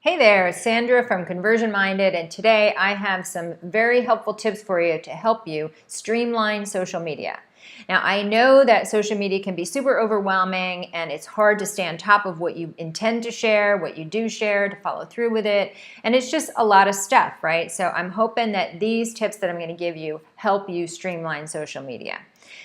Hey there, Sandra from Conversion Minded, and today I have some very helpful tips for you to help you streamline social media. Now, I know that social media can be super overwhelming and it's hard to stay on top of what you intend to share, what you do share, to follow through with it, and it's just a lot of stuff, right? So I'm hoping that these tips that I'm going to give you help you streamline social media.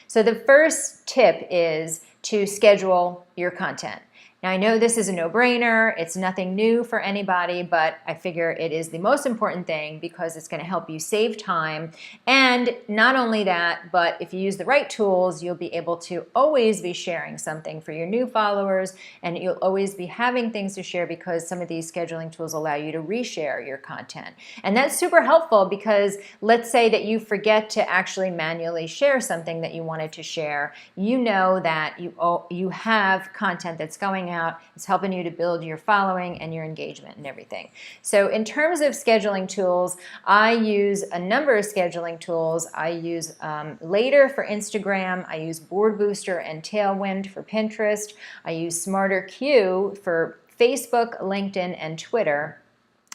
So the first tip is to schedule your content. Now, I know this is a no-brainer, it's nothing new for anybody, but I figure it is the most important thing because it's going to help you save time. And not only that, but if you use the right tools, you'll be able to always be sharing something for your new followers, and you'll always be having things to share because some of these scheduling tools allow you to reshare your content. And that's super helpful because let's say that you forget to actually manually share something that you wanted to share. You know that you have content that's going out. It's helping you to build your following and your engagement and everything. So in terms of scheduling tools, I use a number of scheduling tools. I use Later for Instagram. I use Board Booster and Tailwind for Pinterest. I use Smarter Queue for Facebook, LinkedIn, and Twitter.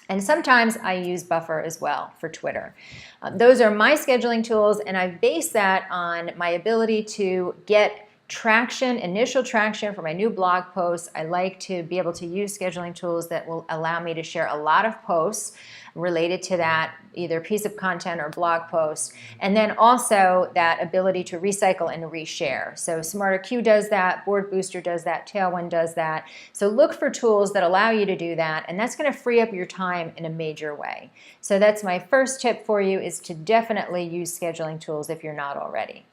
And sometimes I use Buffer as well for Twitter. Those are my scheduling tools, and I base that on my ability to get initial traction for my new blog posts. I like to be able to use scheduling tools that will allow me to share a lot of posts related to that, either piece of content or blog post, and then also that ability to recycle and reshare. So Smarter Queue does that, Board Booster does that, Tailwind does that. So look for tools that allow you to do that, and that's going to free up your time in a major way. So that's my first tip for you, is to definitely use scheduling tools if you're not already.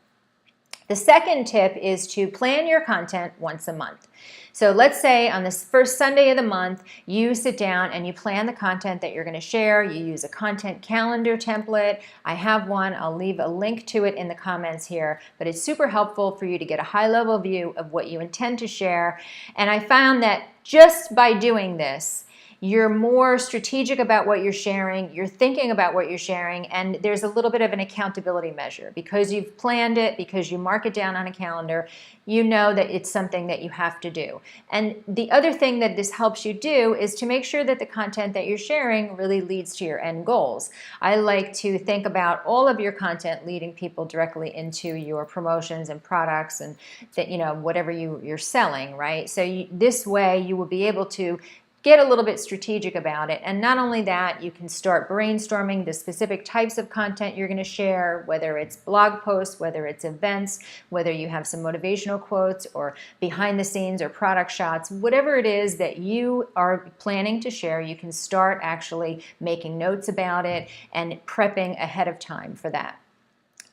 The second tip is to plan your content once a month. So let's say on this first Sunday of the month, you sit down and you plan the content that you're going to share. You use a content calendar template. I have one. I'll leave a link to it in the comments here, but it's super helpful for you to get a high-level view of what you intend to share. And I found that just by doing this, you're more strategic about what you're sharing, you're thinking about what you're sharing, and there's a little bit of an accountability measure. Because you've planned it, because you mark it down on a calendar, you know that it's something that you have to do. And the other thing that this helps you do is to make sure that the content that you're sharing really leads to your end goals. I like to think about all of your content leading people directly into your promotions and products and that, whatever you're selling, right? So this way you will be able to get a little bit strategic about it. And not only that, you can start brainstorming the specific types of content you're going to share, whether it's blog posts, whether it's events, whether you have some motivational quotes or behind the scenes or product shots, whatever it is that you are planning to share, you can start actually making notes about it and prepping ahead of time for that.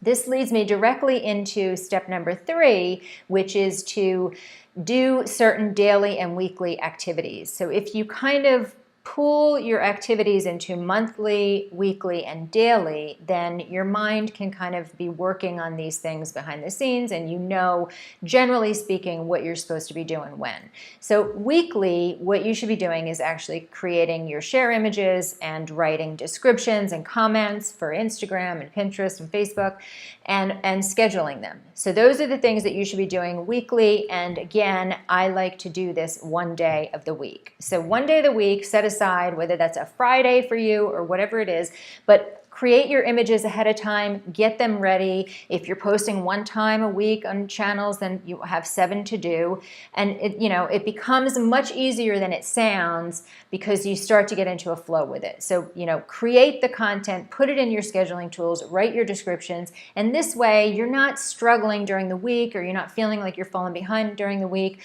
This leads me directly into step number 3, which is to do certain daily and weekly activities. So if you kind of pool your activities into monthly, weekly, and daily, then your mind can kind of be working on these things behind the scenes, and generally speaking, what you're supposed to be doing when. So weekly, what you should be doing is actually creating your share images and writing descriptions and comments for Instagram and Pinterest and Facebook, and scheduling them. So those are the things that you should be doing weekly, and again, I like to do this one day of the week. So one day of the week, set aside, whether that's a Friday for you or whatever it is, but create your images ahead of time, get them ready. If you're posting one time a week on channels, then you have 7 to do. And it becomes much easier than it sounds because you start to get into a flow with it. So, create the content, put it in your scheduling tools, write your descriptions, and this way you're not struggling during the week, or you're not feeling like you're falling behind during the week.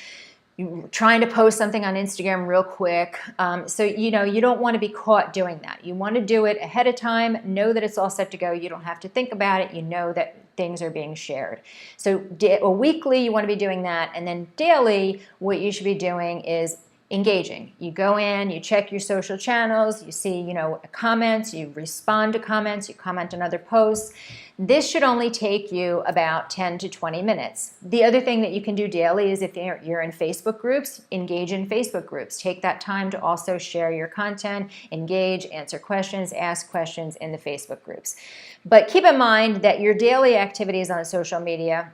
You're trying to post something on Instagram real quick. So, you don't want to be caught doing that. You want to do it ahead of time, know that it's all set to go. You don't have to think about it. You know that things are being shared. So weekly, you want to be doing that. And then daily, what you should be doing is engaging. You go in, you check your social channels, you see, comments, you respond to comments, you comment on other posts. This should only take you about 10 to 20 minutes. The other thing that you can do daily is if you're in Facebook groups, engage in Facebook groups. Take that time to also share your content, engage, answer questions, ask questions in the Facebook groups. But keep in mind that your daily activities on social media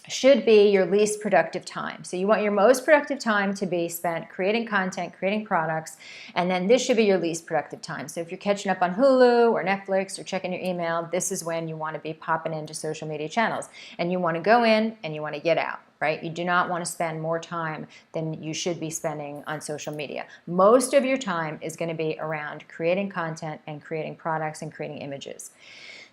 should be your least productive time. So you want your most productive time to be spent creating content, creating products, and then this should be your least productive time. So if you're catching up on Hulu or Netflix or checking your email, this is when you want to be popping into social media channels. And you want to go in and you want to get out, right? You do not want to spend more time than you should be spending on social media. Most of your time is going to be around creating content and creating products and creating images.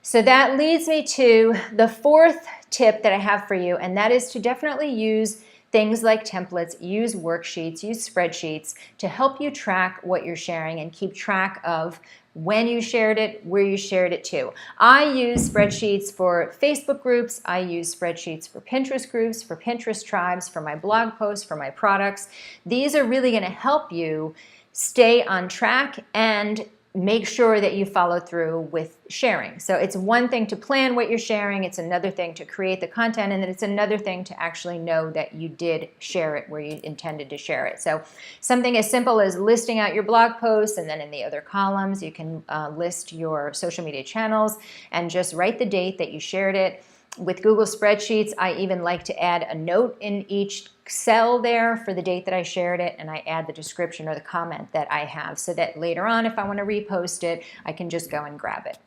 So that leads me to the fourth tip that I have for you, and that is to definitely use things like templates, use worksheets, use spreadsheets to help you track what you're sharing and keep track of when you shared it, where you shared it to. I use spreadsheets for Facebook groups. I use spreadsheets for Pinterest groups, for Pinterest tribes, for my blog posts, for my products. These are really going to help you stay on track and make sure that you follow through with sharing. So it's one thing to plan what you're sharing, it's another thing to create the content, and then it's another thing to actually know that you did share it where you intended to share it. So something as simple as listing out your blog posts, and then in the other columns you can list your social media channels and just write the date that you shared it. With Google Spreadsheets, I even like to add a note in each cell there for the date that I shared it, and I add the description or the comment that I have so that later on, if I want to repost it, I can just go and grab it.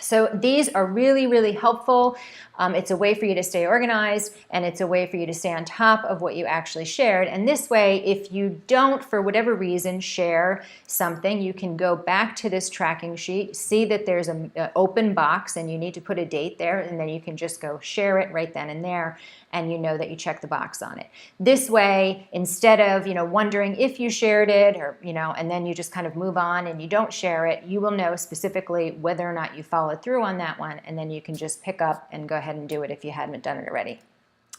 So these are really, really helpful. It's a way for you to stay organized, and it's a way for you to stay on top of what you actually shared. And this way, if you don't, for whatever reason, share something, you can go back to this tracking sheet, see that there's an open box, and you need to put a date there, and then you can just go share it right then and there, and you know that you checked the box on it. This way, instead of wondering if you shared it, or and then you just kind of move on and you don't share it, you will know specifically whether or not you followed through on that one, and then you can just pick up and go ahead and do it if you hadn't done it already.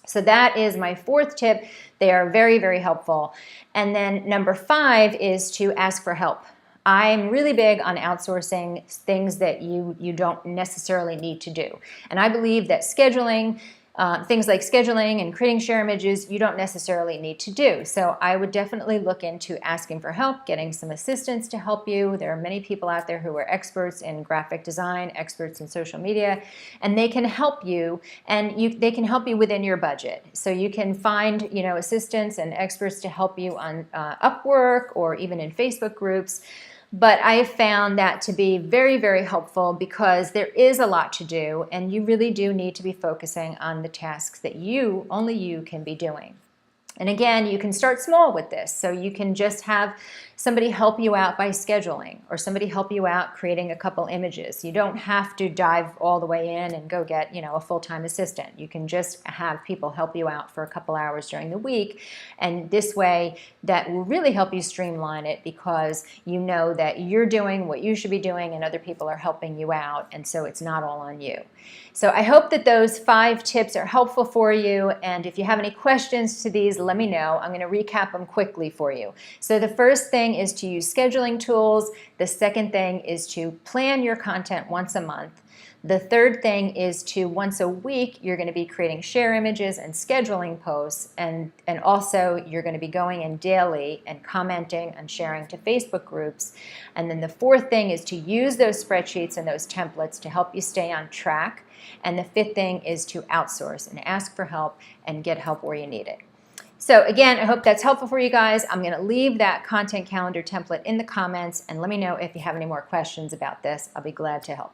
So that is my fourth tip. They are very, very helpful. And then number 5 is to ask for help. I'm really big on outsourcing things that you don't necessarily need to do. And I believe that scheduling, things like scheduling and creating share images, you don't necessarily need to do. So I would definitely look into asking for help, getting some assistance to help you. There are many people out there who are experts in graphic design, experts in social media, and they can help you, and they can help you within your budget. So you can find assistants and experts to help you on Upwork or even in Facebook groups. But I have found that to be very, very helpful because there is a lot to do, and you really do need to be focusing on the tasks that only you can be doing. And again, you can start small with this. So you can just have somebody help you out by scheduling, or somebody help you out creating a couple images. You don't have to dive all the way in and go get, a full-time assistant. You can just have people help you out for a couple hours during the week. And this way, that will really help you streamline it because you know that you're doing what you should be doing and other people are helping you out. And so it's not all on you. So I hope that those 5 tips are helpful for you. And if you have any questions to these, let me know. I'm going to recap them quickly for you. So the first thing is to use scheduling tools. The second thing is to plan your content once a month. The third thing is to once a week, you're going to be creating share images and scheduling posts. And also you're going to be going in daily and commenting and sharing to Facebook groups. And then the fourth thing is to use those spreadsheets and those templates to help you stay on track. And the fifth thing is to outsource and ask for help and get help where you need it. So again, I hope that's helpful for you guys. I'm going to leave that content calendar template in the comments, and let me know if you have any more questions about this. I'll be glad to help.